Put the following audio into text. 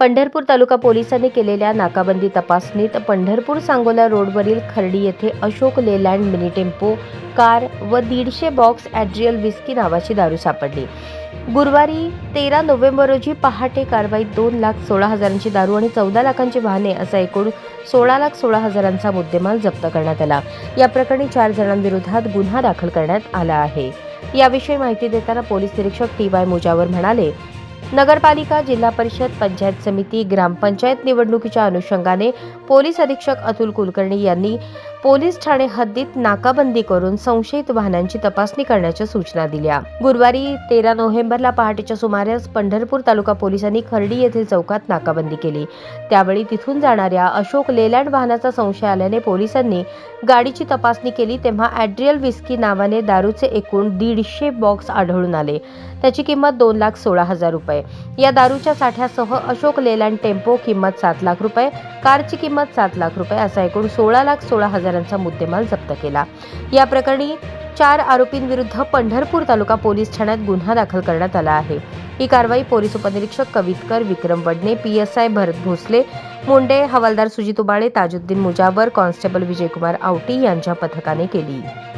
पंढरपूर तालुका पोलिसांनी केलेल्या नाकाबंदी तपासणीत पंढरपूर सांगोला रोडवरील खर्डी येथे Ashok Leyland mini tempo car व 150 बॉक्स ॲड्रियल विस्की नावाची दारू सापडली। गुरुवारी 13 नोव्हेंबर रोजी पहाटे कारवाईत 2,16,000ची दारू आणि 14 लाखांची वाहने असा एकूण 16,16,000चा मुद्देमाल जप्त करण्यात आला। या प्रकरणी 4 जणांविरोधात गुन्हा दाखल करण्यात आला आहे। याविषयी माहिती देताना पोलीस निरीक्षक TY मुजावर म्हणाले, नगरपालिका, जिल्हा परिषद, पंचायत समिती, ग्रामपंचायत निवडणुकीच्या अनुषंगाने पोलीस अधीक्षक अतुल कुलकर्णी यांनी पोलीस ठाणे हद्दीत नाकाबंदी करून संशयित वाहनांची तपासणी करण्याच्या सूचना दिल्या। गुरुवारी 13 नोव्हेंबरला पहाटेच्या सुमारास पंढरपूर तालुका पोलिसांनी खर्डी येथील चौकात नाकाबंदी केली। त्यावेळी तिथून जाणाऱ्या अशोक लेलँड वाहनाचा संशय आल्याने पोलिसांनी गाडीची तपासणी केली तेव्हा ॲड्रियल विस्की नावाने दारूचे एकूण 150 बॉक्स आढळून आले। त्याची किंमत 2,16,000 रुपये। या दारूच्या साठ्यासह अशोक लेलँड टेम्पो किंमत 7 लाख रुपये, कारची किंमत 7 लाख रुपये असा एकूण 16,16,000चा मुद्देमाल जप्त केला। या प्रकरणी 4 आरोपींविरुद्ध पंढरपूर तालुका पोलीस ठाण्यात गुन्हा दाखल करण्यात आला आहे। ही कारवाई पोलीस उपनिरीक्षक कवितकर, विक्रम वडणे, PSI भरत भोसले, मुंडे, हवालदार सुजित उबाळे, ताजुद्दीन मुजावर, कॉन्स्टेबल विजयकुमार आवटी यांच्या पथकाने केली।